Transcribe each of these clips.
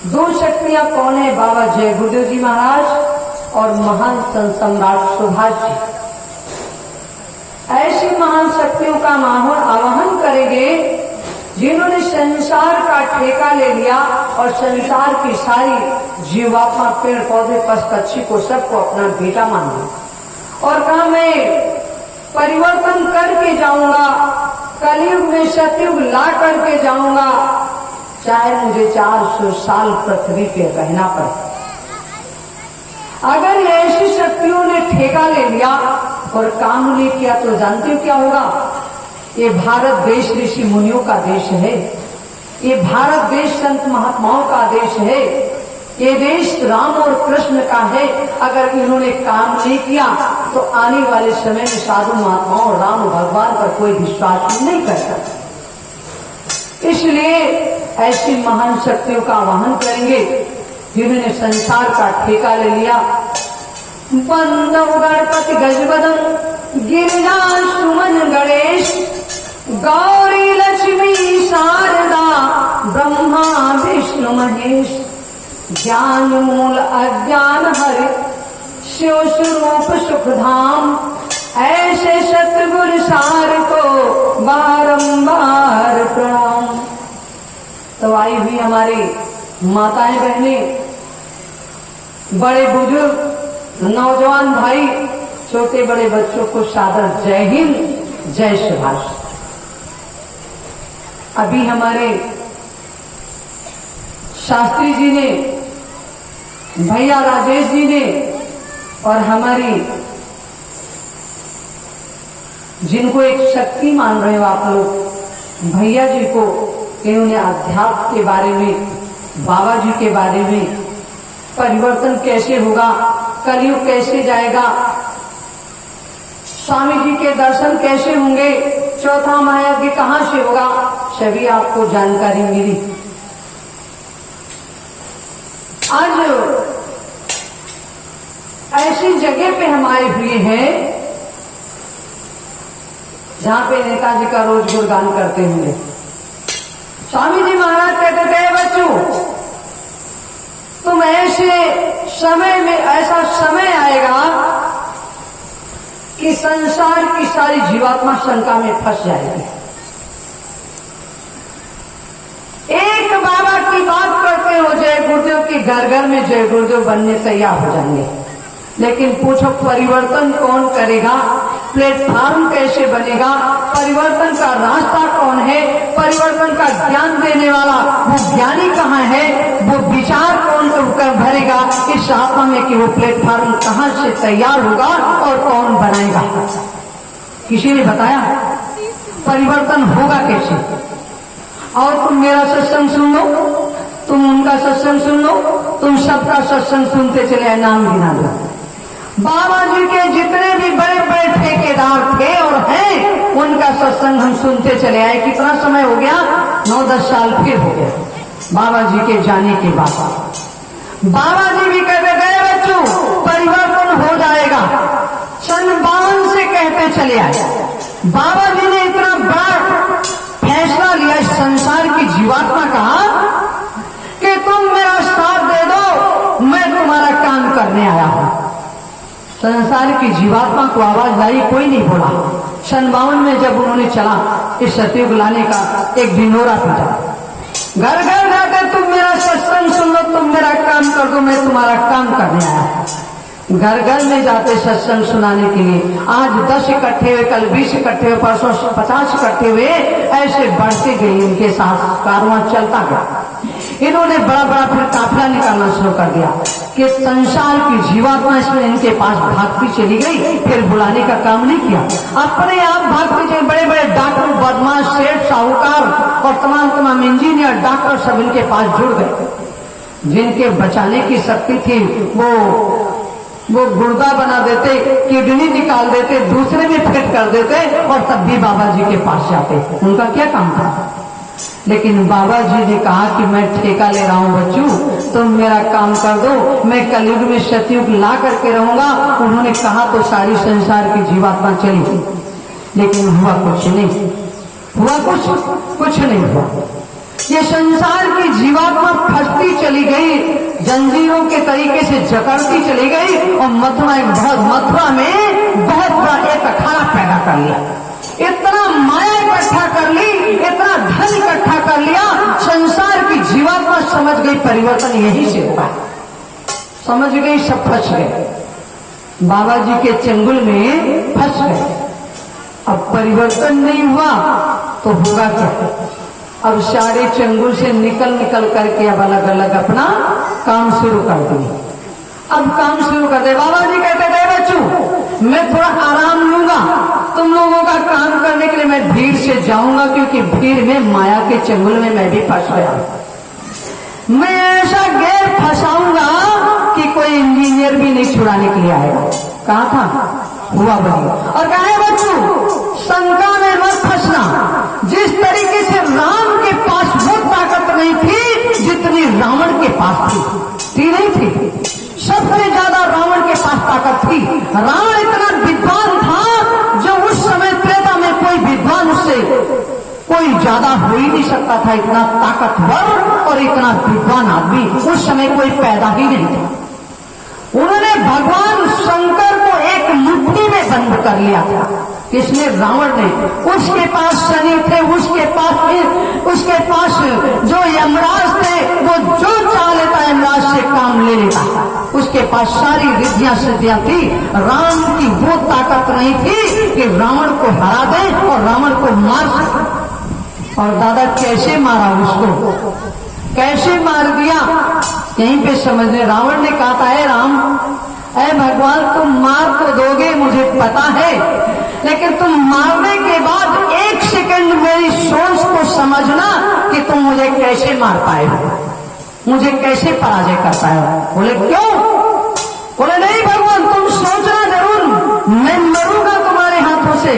दो शक्तियां कौन है? बाबा जय गुरुदेव जी महाराज और महान संत सम्राट सुभाष जी। ऐसी महान शक्तियों का आवाहन करेंगे जिन्होंने संसार का ठेका ले लिया और संसार की सारी जीवात्मा, पेड़ पौधे, पशु पक्षी को सबको अपना बेटा मान लिया और कहा मैं परिवर्तन करके जाऊंगा, कलयुग में सतयुग ला करके जाऊंगा, चाहे मुझे 400 साल पृथ्वी पे रहना पड़े। अगर ऐसी शक्तियों ने ठेका ले लिया और काम नहीं किया तो जानते हो क्या होगा? ये भारत देश ऋषि मुनियों का देश है, ये भारत देश संत महात्माओं का देश है, ये देश राम और कृष्ण का है। अगर इन्होंने काम नहीं किया तो आने वाले समय में साधु महात्माओं और राम भगवान पर कोई विश्वास नहीं करता। इसलिए ऐसी महान शक्तियों का आवाहन करेंगे जिन्होंने संसार का ठेका ले लिया। बंदव गणपति गजबदन गिरिजा सुमन गणेश गौरी लक्ष्मी शारदा ब्रह्मा विष्णु महेश ज्ञान मूल अज्ञान हरि शिव स्वरूप सुखधाम ऐसे सतगुरु सार को बारंबार प्रणाम। तो आई हुई हमारी माताएं बहनें, बड़े बुजुर्ग, नौजवान भाई, छोटे बड़े बच्चों को सादर जय हिंद, जय सुभाष। अभी हमारे शास्त्री जी ने, भैया राजेश जी ने और हमारी जिनको एक शक्ति मान रहे हो आप लोग, भैया जी को, इन्होंने अध्यात्म के बारे में, बाबा जी के बारे में, परिवर्तन कैसे होगा, कलयुग कैसे जाएगा, स्वामी जी के दर्शन कैसे होंगे, चौथा महायज्ञ कहां से होगा, सभी आपको जानकारी मिली। आज ऐसी जगह पे हम आए हुए हैं जहां पे नेताजी का रोज गुणगान करते होंगे। स्वामी जी महाराज कहते थे बच्चों, तुम ऐसे समय में, ऐसा समय आएगा कि संसार की सारी जीवात्मा शंका में फंस जाएगी। एक बाबा की बात करते हो जय गुरुदेव की, घर घर में जय गुरुदेव बनने तैयार हो जाएंगे, लेकिन पूछो परिवर्तन कौन करेगा, प्लेटफॉर्म कैसे बनेगा, परिवर्तन का रास्ता कौन है, परिवर्तन का ज्ञान देने वाला वो ज्ञानी कहाँ है, वो विचार कौन कर भरेगा इस आत्मा में कि वो प्लेटफॉर्म कहाँ से तैयार होगा और कौन बनाएगा। किसी ने बताया परिवर्तन होगा कैसे? और तुम मेरा सत्संग सुन लो, तुम उनका सत्संग सुन लो, तुम सबका सत्संग सुनते चले, नाम गिना लो। बाबा जी के जितने भी बड़े बड़े ठेकेदार थे और हैं, उनका सत्संग हम सुनते चले आए। कितना समय हो गया? 9-10 साल फिर हो गया बाबा जी के जाने के बाद। बाबा जी भी कहते गए बच्चों परिवर्तन हो जाएगा, सन 52 से कहते चले आए। बाबा जी ने इतना बड़ा फैसला लिया इस संसार की जीवात्मा का कि तुम मेरा साथ दे दो, मैं तुम्हारा काम करने आया हूं। संसार की जीवात्मा को आवाज लाई, कोई नहीं बोला। सन 52 में जब उन्होंने चला इस सतयुग लाने का एक ढिंढोरा पीटा, घर घर जाकर तुम मेरा सत्संग सुन लो, तुम मेरा काम कर दो, मैं तुम्हारा काम करने आया। घर घर में जाते सत्संग सुनाने के लिए। आज 10 इकट्ठे हुए, कल 20 इकट्ठे हुए, परसों 50 इकट्ठे हुए, ऐसे बढ़ते गए इनके साथ कारवां चलता गया। इन्होंने बड़ा बड़ा फिर काफिला निकालना शुरू कर दिया कि संसार की जीवात्मा इसमें इनके पास भागती चली गई, फिर बुलाने का काम नहीं किया, अपने आप भागती चली। बड़े बड़े डॉक्टर, बदमाश, सेठ, साहूकार और तमाम इंजीनियर, डॉक्टर सब इनके पास जुड़ गए। जिनके बचाने की शक्ति थी वो गुर्दा बना देते, किडनी निकाल देते, दूसरे में फिट कर देते और तब भी बाबा जी के पास जाते। उनका क्या काम था? लेकिन बाबा जी ने कहा कि मैं ठेका ले रहा हूं बच्चों, तुम मेरा काम कर दो, मैं कलयुग में सतयुग ला करके रहूंगा। उन्होंने कहा तो सारी संसार की जीवात्मा चली, लेकिन हुआ कुछ नहीं, हुआ कुछ नहीं हुआ। ये संसार की जीवात्मा फंसती चली गई, जंजीरों के तरीके से जकड़ती चली गई और मथुरा में बहुत बड़ा एक अखाड़ा पैदा कर लिया। इतना माया इकट्ठा कर ली, इतना धन इकट्ठा कर लिया, संसार की जीवात्मा समझ गई परिवर्तन यही से होगा, समझ गई, सब फंस गए, बाबा जी के चंगुल में फंस गए। अब परिवर्तन नहीं हुआ तो होगा क्या? अब सारे चंगुल से निकल करके अब अलग अलग अपना काम शुरू कर दिए। अब काम शुरू कर दे। बाबा जी कहते थे बच्चों मैं थोड़ा आराम लूंगा, तुम लोगों का काम करने के लिए मैं भीड़ से जाऊंगा, क्योंकि भीड़ में माया के चंगुल में मैं भी फंस गया। मैं ऐसा गैर फंसाऊंगा कि कोई इंजीनियर भी नहीं छुड़ाने के लिए आएगा। कहा था हुआ बनी। और कहा है बच्चों शंका में मत फंसना। जिस तरीके से राम के पास वो ताकत नहीं थी जितनी रावण के पास थी नहीं थी, सबसे ज्यादा रावण के पास ताकत थी। रावण इतना विद्वान था जो उस समय त्रेता में कोई विद्वान उससे कोई ज्यादा हो ही नहीं सकता था। इतना ताकतवर और इतना विद्वान आदमी उस समय कोई पैदा ही नहीं था। उन्होंने भगवान शंकर को एक मुट्ठी में बंद कर लिया था। किसने? रावण ने। उसके पास शनि थे, उसके पास जो यमराज थे, वो जो चाह लेता यमराज से काम ले लेता। उसके पास सारी रिद्धियां सिद्धियां थी। राम की वो ताकत नहीं थी कि रावण को हरा दे और रावण को मार सके। और दादा कैसे मारा उसको, कैसे मार दिया यहीं पे समझने। रावण ने कहा था है राम, ऐ भगवान तुम मार तो दोगे मुझे पता है, लेकिन तुम मारने के बाद एक सेकंड मेरी सोच को समझना कि तुम मुझे कैसे मार पाए हो, मुझे कैसे पराजय कर पाए हो। बोले क्यों? बोले नहीं भगवान तुम सोचना जरूर, मैं मरूंगा तुम्हारे हाथों से,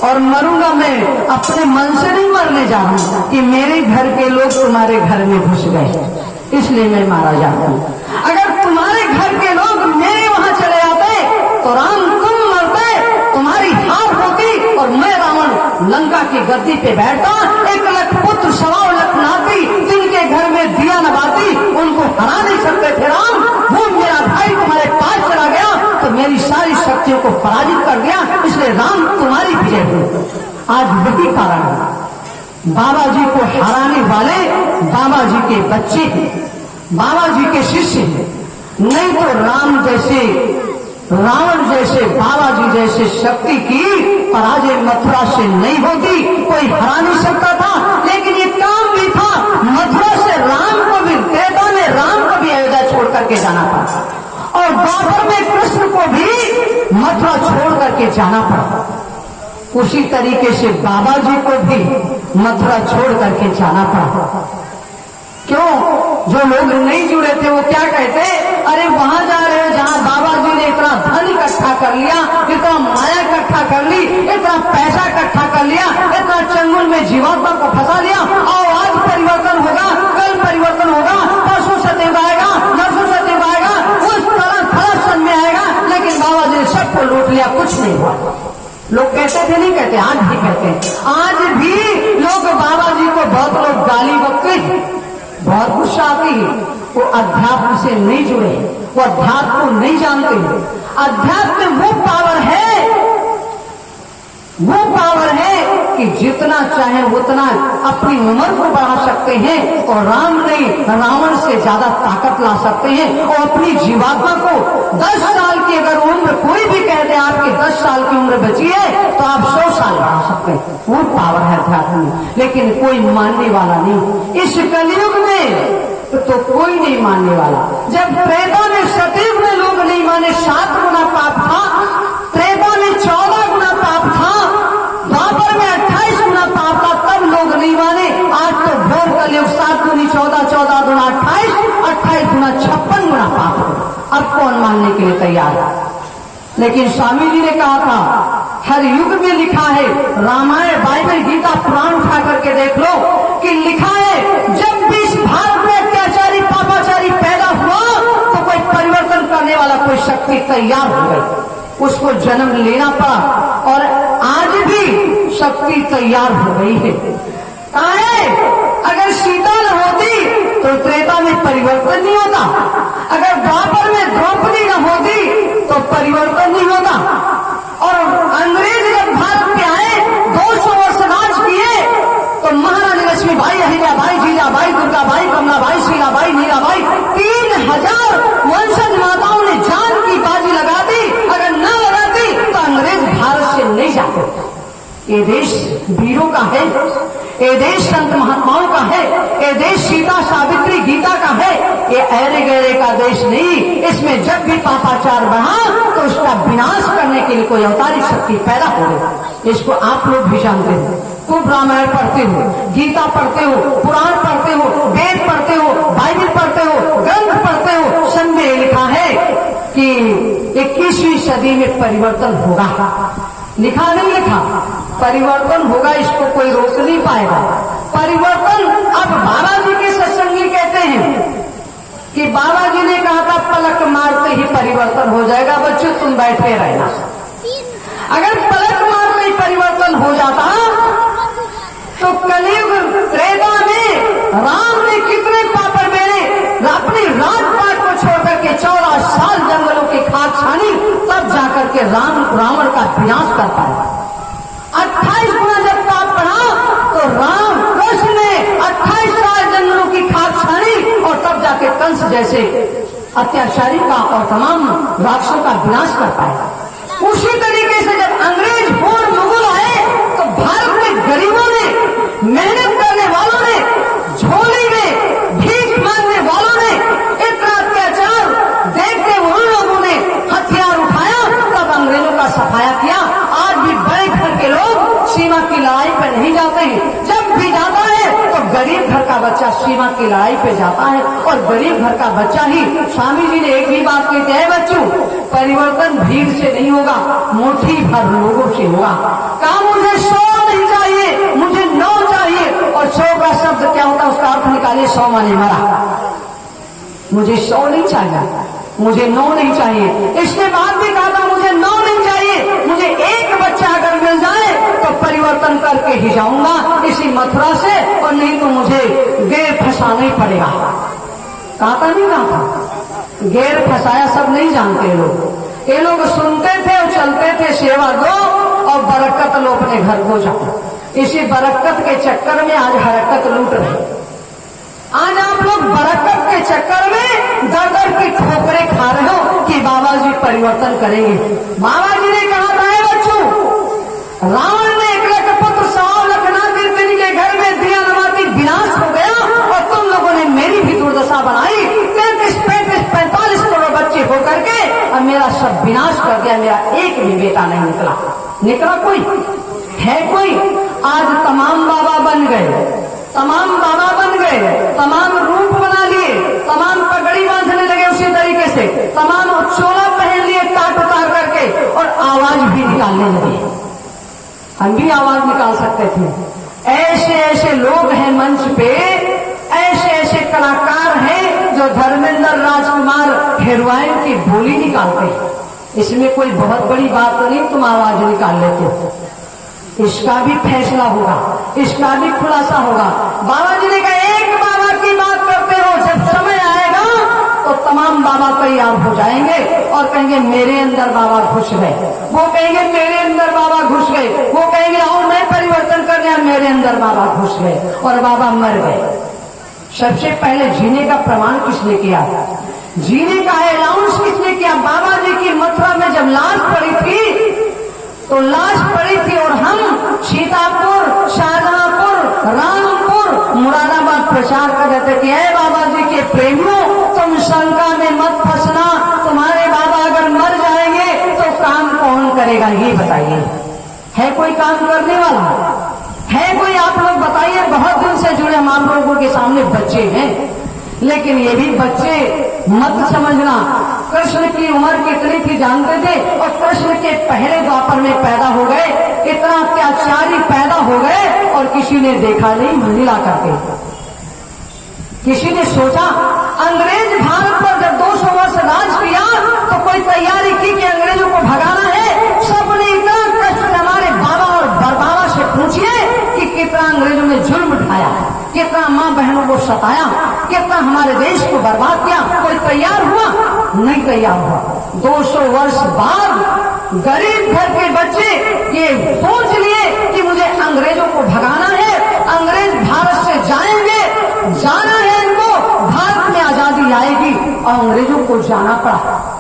और मरूंगा मैं अपने मन से नहीं मरने जा रहा हूं कि मेरे घर के लोग तुम्हारे घर में घुस गए इसलिए मैं मारा जाता हूं। अगर तुम्हारे घर के लोग मेरे वहां चले जाते तो राम तुम मरते, तुम्हारी हार होती और मैं रावण लंका की गद्दी पे बैठता। 1 लाख पुत्र 1.25 लाख नाती जिनके घर में दिया नवाती उनको हरा नहीं सकते थे राम। वो मेरा भाई तुम्हारे पास चला गया तो मेरी सारी शक्तियों को पराजित कर दिया, इसलिए राम तुम्हारी विजय हुई। आज वही कारण है बाबा जी को हराने वाले बाबा जी के बच्चे हैं, बाबा जी के शिष्य हैं। नहीं तो राम जैसे, रावण जैसे, बाबा जी जैसे शक्ति की पराजय मथुरा से नहीं होती, कोई हरा नहीं सकता था। लेकिन ये काम भी था, मथुरा से राम को भी, त्रेता में राम को भी अयोध्या छोड़ करके जाना पड़ा और द्वापर में कृष्ण को भी मथुरा छोड़ करके जाना पड़ा। उसी तरीके से बाबा जी को भी मथुरा छोड़ करके जाना पड़ा। क्यों? जो लोग नहीं जुड़े थे वो क्या कहते, अरे वहां जा रहे हो जहां बाबा जी ने इतना धन इकट्ठा कर लिया, इतना माया इकट्ठा कर ली, इतना पैसा इकट्ठा कर लिया, इतना चंगुल में जीवात्मा को फंसा लिया। और आज परिवर्तन होगा, कल परिवर्तन होगा, परसों सत्ययुग आएगा, नरसों सत्ययुग आएगा, उस तरह थोड़ा समय आएगा, लेकिन बाबा जी ने सबको लूट लिया, कुछ नहीं हुआ। लोग कहते थे, नहीं कहते, आज भी कहते हैं। आज भी लोग बाबा जी को बहुत लोग गाली बकते हैं, बहुत गुस्सा आती है। वो अध्यात्म से नहीं जुड़े, वो अध्यात्म को नहीं जानते। अध्यात्म में वो पावर है कि जितना चाहे उतना अपनी उम्र को बढ़ा सकते हैं और राम नहीं रावण से ज्यादा ताकत ला सकते हैं। और अपनी जीवात्मा को 10 साल की अगर उम्र, कोई भी कहते हैं आपकी 10 साल की उम्र बची है तो आप 100 साल बढ़ा सकते हैं। वो पावर है अध्यात्म में, लेकिन कोई मानने वाला नहीं। इस कलयुग में तो कोई नहीं मानने वाला। जब त्रेता में सतयुग में लोग नहीं माने, 7 गुना पाप था, त्रेता में 14 गुना पाप था, द्वापर में 28 गुना पाप था, तब लोग नहीं माने। आज तो घोर कलयुग 7 दूनी 14, 14 दूना 28, 28 गुना 56 गुना पाप है। अब कौन मानने के लिए तैयार है? लेकिन स्वामी जी ने कहा था हर युग में लिखा है, रामायण, बाइबल, गीता, पुराण उठा करके देख लो कि लिखा है जब भी इस भारत में अत्याचारी पापाचारी पैदा हुआ तो कोई परिवर्तन करने वाला कोई शक्ति तैयार हो गई, उसको जन्म लेना पड़ा और आज भी शक्ति तैयार हो गई है। अगर सीता न होती तो त्रेता में परिवर्तन नहीं होता। अगर द्वापर में द्रौपदी न होती तो परिवर्तन नहीं होता। और अंग्रेज जब भारत पे आए 200 वर्ष राज किए तो महारानी लक्ष्मीबाई, अहिल्याबाई, जीजाबाई, दुर्गाबाई, कमलाबाई, शीलाबाई, मीराबाई 3000 वंशज माताओं ने जान की बाजी लगा दी। अगर न लगाती तो अंग्रेज भारत से नहीं जाते। ये देश वीरों का है, ये देश संत महात्माओं का है, ये देश सीता सावित्री गीता का है। ये ऐरे गैरे का देश नहीं। इसमें जब भी पापाचार बढ़ा तो उसका विनाश करने के लिए कोई अवतारिक शक्ति पैदा हो गई। इसको आप लोग भी जानते हो। खूब रामायण पढ़ते हो, गीता पढ़ते हो, पुराण पढ़ते हो, वेद पढ़ते हो, बाइबल पढ़ते हो, ग्रंथ पढ़ते हो। सब में लिखा है कि 21वीं सदी में परिवर्तन होगा। लिखा नहीं लिखा, परिवर्तन होगा, इसको कोई रोक नहीं पाएगा। परिवर्तन अब बाबा जी के सत्संगी कहते हैं कि बाबा जी ने कहा था पलक मारते ही परिवर्तन हो जाएगा। बच्चों तुम बैठे रहना। अगर पलक मारते ही परिवर्तन हो जाता तो कलयुग त्रेता में राम ने कितने पापर मेरे अपनी राजपाट को छोड़कर के 14 साल जंगलों की खाक छानी, तब जाकर के रावण का विनाश कर पाया। 28 गुना जब पाप बढ़ा तो राम कृष्ण ने 28 साल जंगलों की खाक छानी और तब जाके कंस जैसे अत्याचारी का और तमाम राक्षसों का विनाश कर पाया। उसी तरीके से जब अंग्रेज और मुगल आए तो भारत में गरीबों ने, मेहनत करने वालों ने, झोली में भीख मांगने वालों ने इतना अत्याचार देखते उन लोगों ने हथियार उठाया, तब अंग्रेजों का सफाया किया। आज भी बड़े घर के लोग सीमा की लड़ाई पर नहीं जाते हैं। जब भी जाता है तो गरीब घर का बच्चा सीमा की लड़ाई पे जाता है और गरीब घर का बच्चा ही। स्वामी जी ने एक ही बात कहते हैं, बच्चों परिवर्तन भीड़ से नहीं होगा, मुट्ठी भर लोगों से होगा। कहा मुझे 100 नहीं चाहिए, मुझे 9 चाहिए। और 100 का शब्द क्या होता है उसका अर्थ निकालिए, 100 माने मरा। मुझे 100 नहीं चाहिए, मुझे 9 नहीं चाहिए। इसके बाद भी कहा था मुझे 9 नहीं चाहिए, मुझे एक बच्चा अगर मिल जाए तो परिवर्तन करके ही जाऊंगा इसी मथुरा से, और नहीं तो मुझे गेर फंसाना ही पड़ेगा। कहा था नहीं कहा था? गेर फंसाया सब नहीं जानते लोग। ये लोग सुनते थे और चलते थे, सेवा दो और बरकत लो, अपने घर को जाओ। इसी बरकत के चक्कर में आज हरकत लूट रहे। आज आप लोग बरकत के चक्कर में दर दर की ठोकरें खा रहे हो कि बाबा जी परिवर्तन करेंगे। बाबा जी ने कहा था बच्चों, रावण ने 1 लाख पुत्र 100 लखना कीर्तनी के घर में दिया नमाती विनाश हो गया और तुम लोगों ने मेरी भी दुर्दशा बनाई। 33, 35, 45 करोड़ बच्चे होकर के और मेरा सब विनाश कर दिया। मेरा एक भी बेटा नहीं निकला कोई है कोई? आज तमाम बाबा बन गए, तमाम बाबा बन गए, तमाम रूप बना लिए, तमाम पगड़ी बांधने लगे उसी तरीके से, तमाम चोला पहन लिए काट उतार करके और आवाज भी निकालने लगे। हम भी आवाज निकाल सकते थे। ऐसे ऐसे लोग हैं मंच पे, ऐसे ऐसे कलाकार हैं जो धर्मेंद्र राजकुमार हेरोइन की बोली निकालते हैं। इसमें कोई बहुत बड़ी बात तो नहीं, तुम आवाज निकाल लेते हो। इसका भी फैसला होगा, इसका भी खुलासा होगा। बाबा जी ने कहा एक बाबा की बात करते हो, जब समय आएगा तो तमाम बाबा तैयार हो जाएंगे और कहेंगे मेरे अंदर बाबा घुस गए। वो कहेंगे मेरे अंदर बाबा घुस गए। वो कहेंगे आओ मैं परिवर्तन करने, मेरे अंदर बाबा घुस गए और बाबा मर गए। सबसे पहले जीने का प्रमाण किसने किया? जीने का अनाउंस किसने किया? बाबा जी की मथुरा में जब लाश पड़ी थी तो लाश पड़ी थी और हम सीतापुर, शाहजहांपुर, रामपुर, मुरादाबाद प्रचार कर रहे थे कि हे बाबा जी के प्रेमियों, तुम शंका में मत फंसना, तुम्हारे बाबा अगर मर जाएंगे तो काम कौन करेगा ये बताइए। है कोई काम करने वाला? है कोई? आप लोग बताइए। बहुत दिन से जुड़े हम आप लोगों के सामने बच्चे हैं, लेकिन ये भी बच्चे मत समझना। कृष्ण की उम्र कितनी थी जानते थे? और कृष्ण के पहले द्वापर में पैदा हो गए, इतना अत्याचारी पैदा हो गए और किसी ने देखा नहीं महिला करके। किसी ने सोचा अंग्रेज भारत पर जब 200 वर्ष राज किया तो कोई तैयारी की कि अंग्रेजों को भगाना है। सबने इतना कष्ट हमारे बाबा और बड़बाबा से पूछिए कि कितना अंग्रेजों ने जुल्म उठाया, कितना मां बहनों को सताया, कितना हमारे देश को बर्बाद किया। कोई तैयार हुआ? नहीं तैयार हुआ। 200 वर्ष बाद गरीब घर के बच्चे ये सोच लिए कि मुझे अंग्रेजों को भगाना है, अंग्रेज भारत से जाएंगे, जाना है इनको, भारत में आजादी आएगी, और अंग्रेजों को जाना पड़ा।